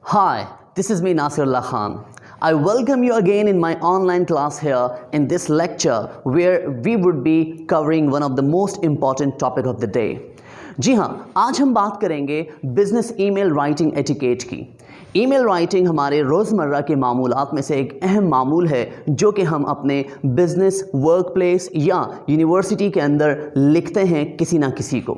Hi, this is me Nasir Ullah. I welcome you again in my online class here in this lecture where we would be covering one of the most important topic of the day. जी हाँ, आज हम बात करेंगे business email writing etiquette की। Email writing हमारे रोज़मर्रा के मामूलात में से एक अहम मामूल है जो कि हम अपने बिजनेस, वर्क प्लेस या यूनिवर्सिटी के अंदर लिखते हैं किसी ना किसी को।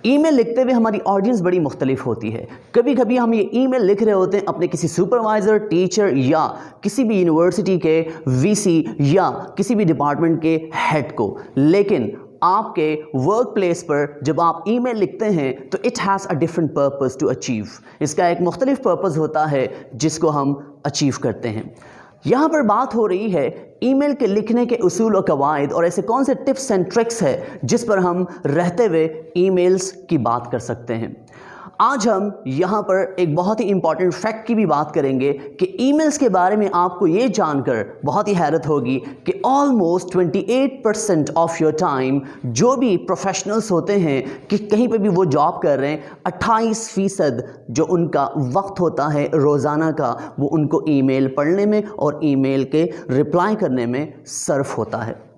ईमेल लिखते हुए हमारी ऑडियंस बड़ी मुख्तलिफ होती है। कभी कभी हम ये ईमेल लिख रहे होते हैं अपने किसी सुपरवाइज़र, टीचर या किसी भी यूनिवर्सिटी के वीसी या किसी भी डिपार्टमेंट के हेड को, लेकिन आपके वर्क प्लेस पर जब आप ईमेल लिखते हैं तो it has a different purpose to achieve. इसका एक मुख्तलिफ पर्पस होता है जिसको हम अचीव करते हैं। यहाँ पर बात हो रही है ईमेल के लिखने के उसूल और कवायद और ऐसे कौन से टिप्स एंड ट्रिक्स है जिस पर हम रहते हुए ईमेल्स की बात कर सकते हैं। आज हम यहाँ पर एक बहुत ही इंपॉर्टेंट फैक्ट की भी बात करेंगे कि ईमेल्स के बारे में आपको ये जानकर बहुत ही हैरत होगी कि ऑलमोस्ट 28% ऑफ योर टाइम जो भी प्रोफेशनल्स होते हैं कि कहीं पे भी वो जॉब कर रहे हैं, 28% जो उनका वक्त होता है रोज़ाना का वो उनको ईमेल पढ़ने में और ईमेल के रिप्लाई करने में सर्फ होता है।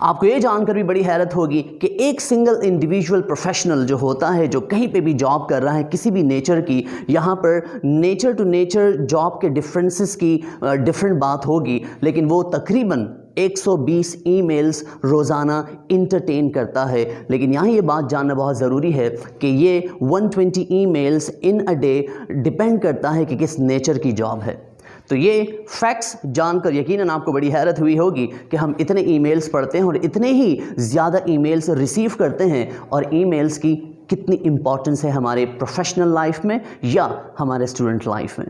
आपको ये जानकर भी बड़ी हैरत होगी कि एक सिंगल इंडिविजुअल प्रोफेशनल जो होता है, जो कहीं पे भी जॉब कर रहा है किसी भी नेचर की, यहाँ पर नेचर टू नेचर जॉब के डिफरेंसेस की डिफरेंट बात होगी, लेकिन वो तकरीबन 120 ईमेल्स रोज़ाना इंटरटेन करता है। लेकिन यहाँ ये बात जानना बहुत ज़रूरी है कि ये 120 emails in a day depend करता है कि किस नेचर की जॉब है। तो ये फैक्ट्स जानकर यकीनन आपको बड़ी हैरत हुई होगी कि हम इतने ईमेल्स पढ़ते हैं और इतने ही ज़्यादा ईमेल्स रिसीव करते हैं और ईमेल्स की कितनी इम्पॉर्टेंस है हमारे प्रोफेशनल लाइफ में या हमारे स्टूडेंट लाइफ में।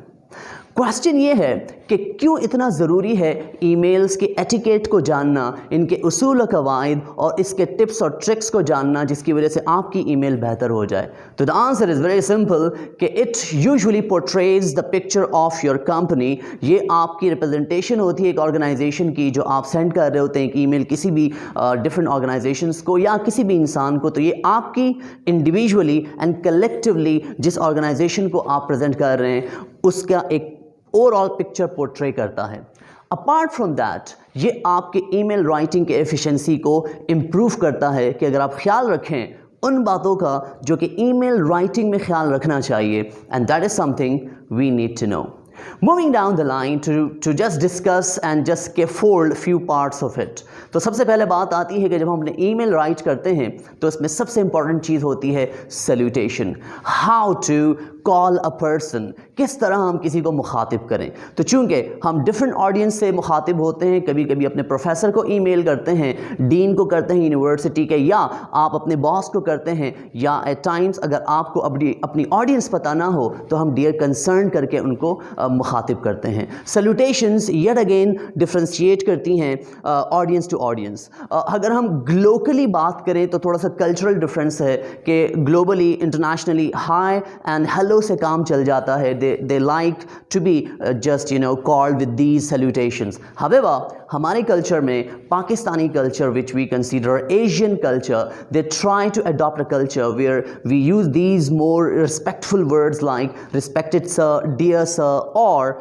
क्वेश्चन ये है कि क्यों इतना ज़रूरी है ईमेल्स के एटिकेट को जानना, इनके उसूल और कवायद और इसके टिप्स और ट्रिक्स को जानना जिसकी वजह से आपकी ईमेल बेहतर हो जाए। तो the answer is very simple कि it usually portrays the picture of your company. ये आपकी रिप्रेजेंटेशन होती है एक ऑर्गेनाइजेशन की जो आप सेंड कर रहे होते हैं कि ईमेल किसी भी डिफरेंट ऑर्गेनाइजेशंस को या किसी भी इंसान को। तो ये आपकी इंडिविजुअली एंड कलेक्टिवली जिस ऑर्गेनाइजेशन को आप प्रेजेंट कर रहे हैं उसका एक ओवरऑल पिक्चर पोर्ट्रे करता है। अपार्ट फ्रॉम दैट ये आपके ईमेल राइटिंग के एफिशिएंसी को इम्प्रूव करता है कि अगर आप ख्याल रखें उन बातों का जो कि ईमेल राइटिंग में ख्याल रखना चाहिए, and that is something we need to know. Moving down the line to just discuss and just scaffold few parts of it। तो सबसे पहले बात आती है कि जब हम अपने ईमेल राइट करते हैं तो इसमें सबसे इंपॉर्टेंट चीज़ होती है salutation. How to call a person, किस तरह हम किसी को मुखातिब करें। तो चूंकि हम डिफरेंट ऑडियंस से मुखातिब होते हैं, कभी कभी अपने प्रोफेसर को ईमेल करते हैं, डीन को करते हैं यूनिवर्सिटी के, या आप अपने बॉस को करते हैं, या एट टाइम्स अगर आपको अपनी ऑडियंस पता ना हो तो हम डियर कंसर्न करके उनको मुखातिब करते हैं। सैल्यूटेशंस येट अगेन डिफ्रेंशिएट करती हैं ऑडियंस टू ऑडियंस। अगर हम ग्लोबली बात करें तो थोड़ा सा कल्चरल डिफरेंस है कि globally internationally hi and hello से काम चल जाता है। They like to be just called with these salutations. However हमारे कल्चर में, Pakistani culture which we consider Asian culture, they try to adopt a culture where we use these more respectful words like respected sir, dear sir और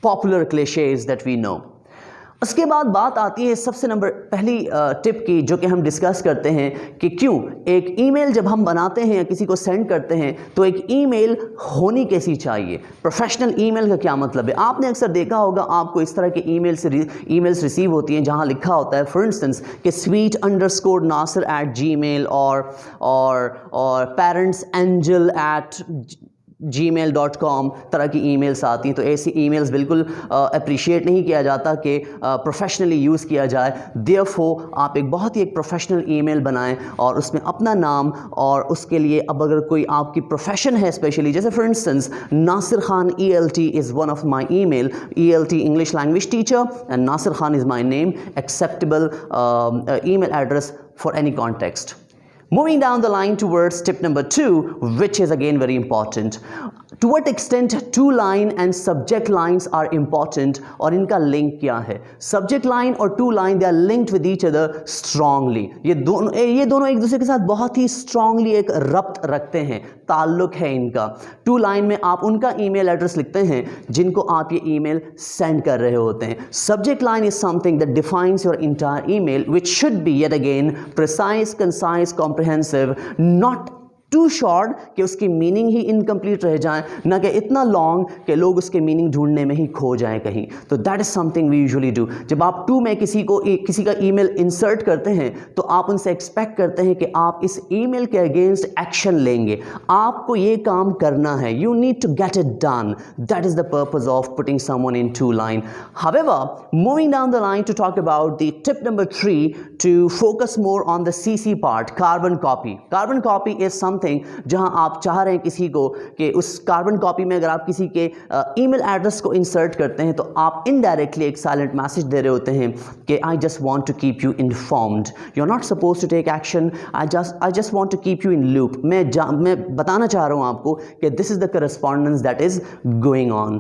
popular clichés that we know. उसके बाद बात आती है सबसे पहली टिप की जो कि हम डिस्कस करते हैं कि क्यों एक ईमेल जब हम बनाते हैं या किसी को सेंड करते हैं तो एक ईमेल होनी कैसी चाहिए। प्रोफेशनल ईमेल का क्या मतलब है। आपने अक्सर देखा होगा आपको इस तरह के ईमेल्स रिसीव होती हैं जहां लिखा होता है फॉर इंस्टेंस कि sweet_nasir@gmail और parentsangel@gmail.com तरह की ईमेल्स आती हैं। तो ऐसी ईमेल्स बिल्कुल अप्रिशिएट नहीं किया जाता कि प्रोफेशनली यूज़ किया जाए। देयरफॉर आप एक बहुत ही प्रोफेशनल ईमेल बनाएं और उसमें अपना नाम और उसके लिए अब अगर कोई आपकी प्रोफेशन है स्पेशली, जैसे for instance Nasir Khan ELT is one of my email, ELT English language teacher and Nasir Khan is my name, acceptable email address for any context. Moving down the line towards tip number 2, which is again very important. To what extent to line and subject lines are important, और इनका link क्या है? Subject line और to line they are linked with each other strongly. ये दोनों एक दूसरे के साथ बहुत ही स्ट्रांगली एक रब्त रखते हैं, ताल्लुक है इनका। टू लाइन में आप उनका ईमेल एड्रेस लिखते हैं जिनको आप ये ईमेल सेंड कर रहे होते हैं। Subject line is something that defines your entire email which should be yet again precise, concise, comprehensive, not too short कि उसकी मीनिंग ही इनकम्प्लीट रह जाए, ना कि इतना लॉन्ग कि लोग उसके मीनिंग ढूंढने में ही खो जाएं कहीं। तो that is something we usually do. जब आप टू में किसी का ईमेल इंसर्ट करते हैं तो आप उनसे एक्सपेक्ट करते हैं कि आप इस ईमेल के अगेंस्ट एक्शन लेंगे, आपको ये काम करना है, you need to get it done. That is the purpose of putting someone in to line. However, moving down the line to talk about the tip number 3 to focus more on the CC part, carbon copy. Carbon copy is something जहां आप चाह रहे हैं किसी को कि उस carbon copy में अगर आप किसी के ईमेल एड्रेस को इंसर्ट करते हैं तो आप इनडायरेक्टली एक साइलेंट मैसेज दे रहे होते हैं कि I just want to keep you informed, you are not suppose to take action, I just want to keep you in loop. मैं बताना चाह रहा हूं आपको कि this is the correspondence that is going on.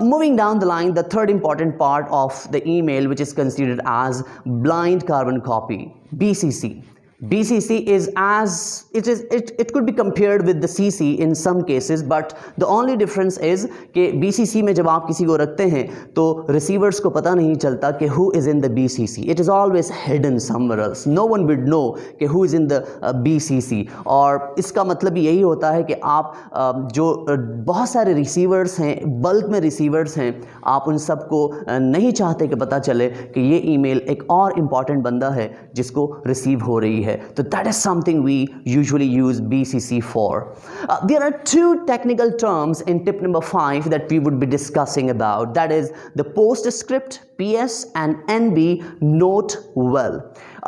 Moving down the line, the third important part of the email which is considered as blind carbon copy, BCC. BCC is it could be compared with the CC in some cases, but the only difference is कि BCC में जब आप किसी को रखते हैं तो receivers को पता नहीं चलता कि who is in the BCC. It is always hidden somewhere else. No one would know कि who is in the BCC. और इसका मतलब यही होता है कि आप जो बहुत सारे receivers हैं, बल्क में receivers हैं, आप उन सबको नहीं चाहते कि पता चले कि ये ईमेल एक और इम्पॉर्टेंट बंदा है जिसको रिसीव हो रही है। So that is something we usually use BCC for. There are two technical terms in tip number 5 that we would be discussing about. That is the postscript, PS and NB, note well.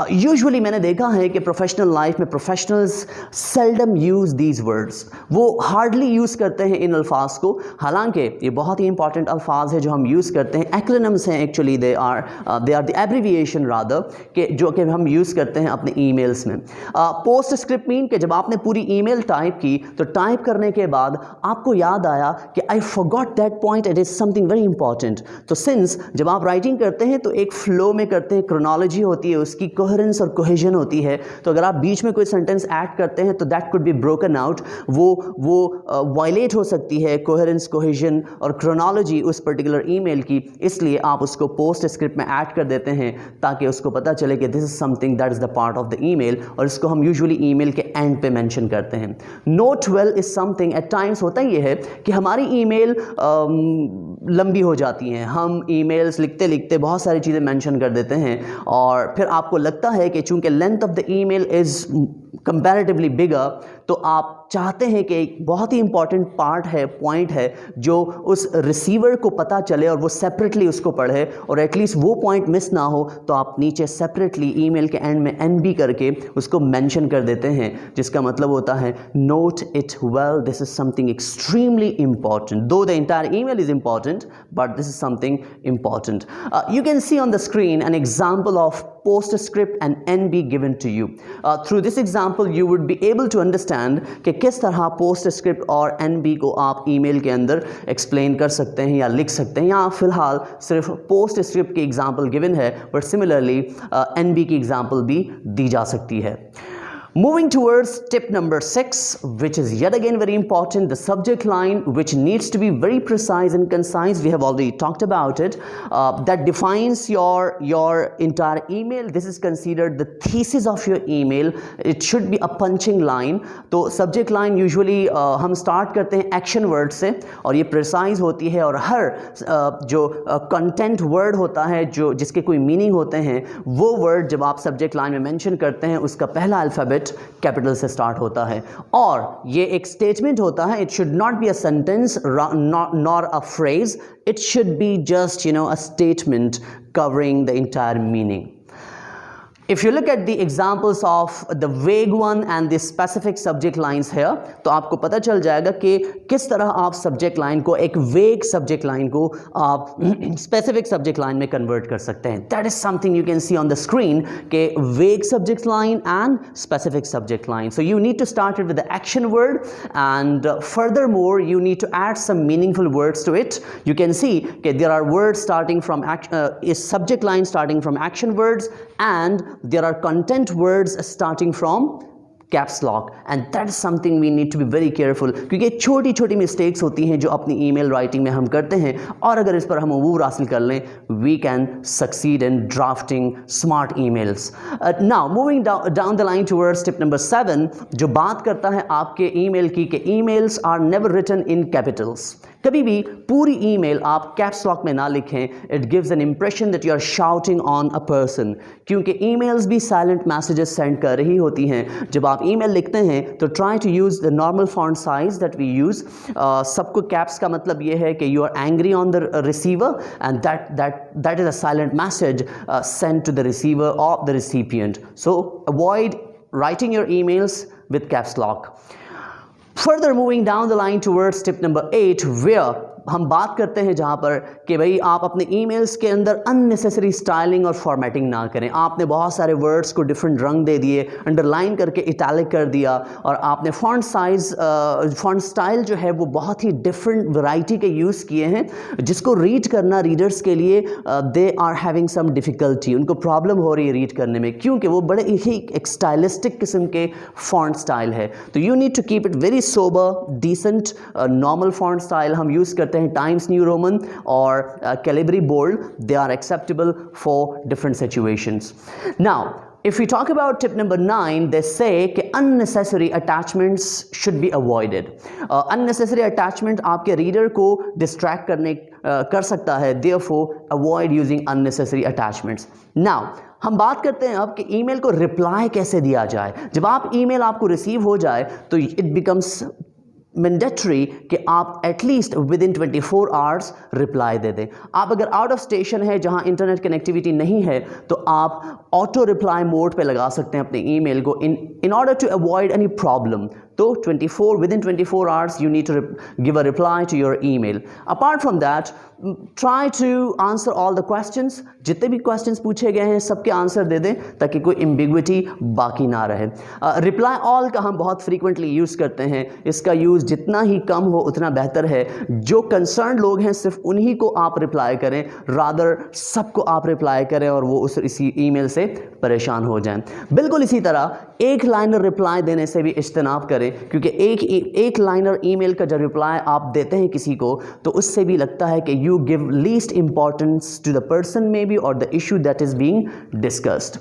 Usually मैंने देखा है कि professional life में professionals seldom use these words, वो hardly use करते हैं इन अल्फाज को। हालांकि ये बहुत ही इंपॉर्टेंट अल्फाज है जो हम यूज़ करते हैं, एक्रोनिम्स हैं actually, they are the abbreviation rather कि जो कि हम यूज़ करते हैं अपने ईमेल्स में। पोस्ट स्क्रिप्ट मीन कि जब आपने पूरी ईमेल टाइप की तो टाइप करने के बाद आपको याद आया कि I forgot that point, it is something very important. तो सिंस जब आप राइटिंग करते हैं तो एक फ्लो में करते हैं, क्रोनोलॉजी होती है, उसकी कोहेरेंस और कोहेजन होती है। तो अगर आप बीच में कोई सेंटेंस ऐड करते हैं तो that could be broken out, वो वायलेट हो सकती है कोहेरेंस, कोहेजन और क्रोनोलॉजी उस पर्टिकुलर ईमेल की। इसलिए आप उसको पोस्ट स्क्रिप्ट में ऐड कर देते हैं ताकि उसको पता चले कि this is something that is the part of the email, और इसको हम यूजुअली ईमेल के एंड पे मेंशन करते हैं। Note well is something, at times होता ही है कि हमारी ईमेल लंबी हो जाती हैं, हम ईमेल्स लिखते लिखते बहुत सारी चीज़ें मेंशन कर देते हैं और फिर आपको लगता है कि चूंकि length of the email is comparatively bigger, तो आप चाहते हैं कि एक बहुत ही इंपॉर्टेंट पार्ट है, पॉइंट है जो उस रिसीवर को पता चले और वो सेपरेटली उसको पढ़े, और एटलीस्ट वो पॉइंट मिस ना हो, तो आप नीचे सेपरेटली ईमेल के एंड में NB करके उसको मेंशन कर देते हैं, जिसका मतलब होता है note it well, this is something extremely important. Though the entire email is important, but this is something important. You can see on the screen an example of postscript and NB given to you. Through this example you would be able to understand कि किस तरह postscript और NB को आप email के अंदर explain कर सकते हैं या लिख सकते हैं। यहाँ फिलहाल सिर्फ postscript की एग्जाम्पल गिवन है, बट सिमिलरली NB की एग्जाम्पल भी दी जा सकती है। Moving towards tip number 6, which is yet again very important, the subject line, which needs to be very precise and concise. We have already talked about it. That defines your entire email. This is considered the thesis of your email. It should be a punching line. तो subject line usually हम start करते हैं action word से, और ये precise होती है, और हर जो content word होता है जो जिसके कोई meaning होते हैं, वो word जब आप subject line में mention करते हैं उसका पहला अल्फ़ाबेट कैपिटल से स्टार्ट होता है, और ये एक स्टेटमेंट होता है। It should not be a sentence nor a phrase, it should be just a statement covering the entire meaning. If you look at the examples of the vague one and the specific subject lines here, तो आपको पता चल जाएगा कि किस तरह आप subject line को, एक वेग सब्जेक्ट लाइन को आप स्पेसिफिक सब्जेक्ट लाइन में कन्वर्ट कर सकते हैं. That is something you can see on the screen कि vague subject line and specific subject line. So you need to start it with the action word, and furthermore you need to add some meaningful words to it. You can see कि there are words starting from is subject line starting from action words, and there are content words starting from caps lock, and that is something we need to be very careful, क्योंकि छोटी छोटी mistakes होती हैं जो अपनी email writing में हम करते हैं, और अगर इस पर हम अबूर हासिल कर लें, we can succeed in drafting smart emails. Now moving down the line towards tip number 7, जो बात करता है आपके ईमेल की कि emails are never written in capitals. कभी भी पूरी ईमेल आप कैप्स लॉक में ना लिखें. It gives an impression that you are shouting on a person, क्योंकि ईमेल्स भी साइलेंट मैसेजेस सेंड कर रही होती हैं. जब आप ईमेल लिखते हैं तो try to use the normal font size that we use. सबको कैप्स का मतलब ये है कि you are angry on the receiver, and that is a silent message send to the receiver और the recipient. So avoid writing your emails with caps lock. Further moving down the line towards tip number 8, where हम बात करते हैं जहाँ पर कि भाई आप अपने ईमेल्स के अंदर अननेसेसरी स्टाइलिंग और फॉर्मेटिंग ना करें. आपने बहुत सारे वर्ड्स को डिफरेंट रंग दे दिए, अंडरलाइन करके इटैलिक कर दिया, और आपने फॉन्ट साइज फॉन्ट स्टाइल जो है वो बहुत ही डिफरेंट वैरायटी के यूज़ किए हैं, जिसको रीड करना रीडर्स के लिए they are having some difficulty. उनको प्रॉब्लम हो रही है रीड करने में, क्योंकि वो बड़े ही एक स्टाइलिस्टिक किस्म के फॉन्ट स्टाइल है. तो you need to keep it very sober, decent, normal font style हम यूज़ करते हैं. टाइम्स न्यू रोमन और Calibri bold, they are acceptable for different situations. Now if we talk about tip number 9, they say कि unnecessary attachments should be avoided. Unnecessary attachment आपके reader को distract कर सकता है, therefore avoid using unnecessary attachments. Now हम बात करते हैं अब कि ईमेल को रिप्लाई कैसे दिया जाए. जब आप ईमेल आपको रिसीव हो जाए तो इट बिकम्स मैंडेटरी कि आप at least within 24 hours reply दे दें. आप अगर आउट ऑफ स्टेशन है जहां इंटरनेट कनेक्टिविटी नहीं है तो आप ऑटो रिप्लाई मोड पे लगा सकते हैं अपने ईमेल को in order to avoid any problem. तो within 24 hours you need to give a reply to your email. Apart from that, try to answer all the questions. जितने भी questions पूछे गए हैं सबके आंसर दे दें ताकि कोई ambiguity बाकी ना रहे. Reply all का हम बहुत frequently यूज़ करते हैं. इसका यूज़ जितना ही कम हो उतना बेहतर है. जो concerned लोग हैं सिर्फ उन्हीं को आप रिप्लाई करें, rather सबको आप रिप्लाई करें और वो इसी ईमेल से परेशान हो जाएं. बिल्कुल इसी तरह एक लाइनर रिप्लाई देने से भी इज्तनाब करें, क्योंकि एक लाइनर ईमेल का जब रिप्लाई आप देते हैं किसी को तो उससे भी लगता है कि you give least importance to the person may be और the issue that is being discussed.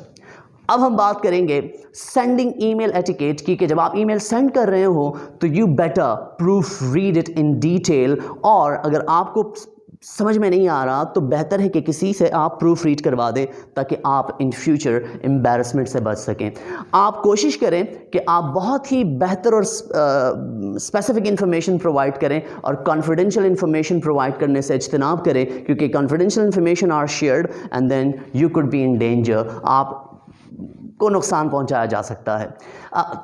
अब हम बात करेंगे सेंडिंग ईमेल एटिकेट की कि जब आप ईमेल सेंड कर रहे हो तो you better proof read it in detail, और अगर आपको समझ में नहीं आ रहा तो बेहतर है कि किसी से आप प्रूफ रीड करवा दें ताकि आप इन फ्यूचर एम्बैरसमेंट से बच सकें. आप कोशिश करें कि आप बहुत ही बेहतर और स्पेसिफिक इन्फॉर्मेशन प्रोवाइड करें और कॉन्फिडेंशियल इन्फॉर्मेशन प्रोवाइड करने से इज्तनाब करें, क्योंकि confidential information are shared and then you could be in danger. आप को नुकसान पहुंचाया जा सकता है.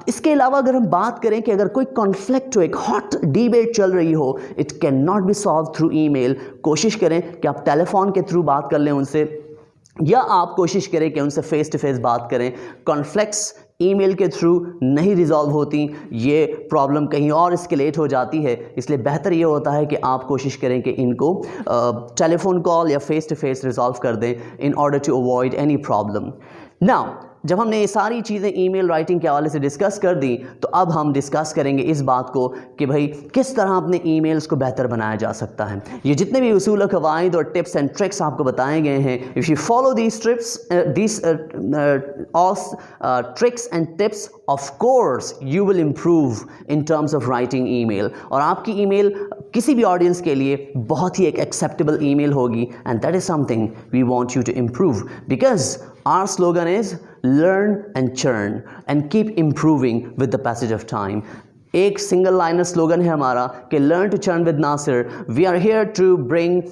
इसके अलावा अगर हम बात करें कि अगर कोई कॉन्फ्लिक्ट हो, एक हॉट डिबेट चल रही हो, it can not be solve through email. कोशिश करें कि आप टेलीफोन के थ्रू बात कर लें उनसे, या आप कोशिश करें कि उनसे फेस टू फेस बात करें. कॉन्फ्लिक्ट्स ईमेल के थ्रू नहीं रिजॉल्व होती, ये प्रॉब्लम कहीं और एस्केलेट हो जाती है. इसलिए बेहतर ये होता है कि आप कोशिश करें कि इनको टेलीफोन कॉल या फेस टू फेस रिजॉल्व कर दें in order to avoid any problem. Now जब हमने ये सारी चीज़ें ईमेल राइटिंग के हवाले से डिस्कस कर दी, तो अब हम डिस्कस करेंगे इस बात को कि भाई किस तरह अपने ईमेल्स को बेहतर बनाया जा सकता है. ये जितने भी उसूल क़वाइद और टिप्स एंड ट्रिक्स आपको बताए गए हैं, if you follow these tricks and tips, of course you will improve in terms of writing email, और आपकी ईमेल किसी भी ऑडियंस के लिए बहुत ही एक एक्सेप्टेबल ईमेल होगी. And that is something we want you to improve, because our slogan is learn and churn and keep improving with the passage of time. एक सिंगल लाइनर स्लोगन है हमारा कि learn to churn with Nasir. We are here to bring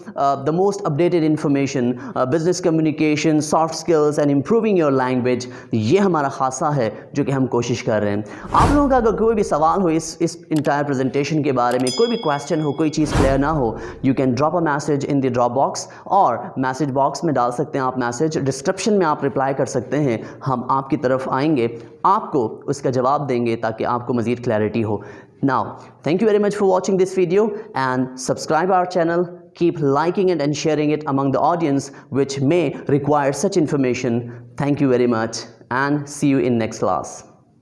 the most updated information, business communication, soft skills and improving your language. ये हमारा खासा है जो कि हम कोशिश कर रहे हैं. आप लोगों का अगर कोई भी सवाल हो इस इंटायर प्रेजेंटेशन के बारे में, कोई भी क्वेश्चन हो, कोई चीज़ क्लियर ना हो, you can drop a message in the drop box, और मैसेज बॉक्स में डाल सकते हैं आप मैसेज, डिस्क्रिप्शन में आप रिप्लाई कर सकते हैं. हम आपकी तरफ आएंगे, आपको उसका जवाब देंगे ताकि आपको मज़ीद क्लैरिटी हो. Now, thank you very much for watching this video and subscribe our channel. Keep liking it and sharing it among the audience which may require such information. Thank you very much and see you in next class.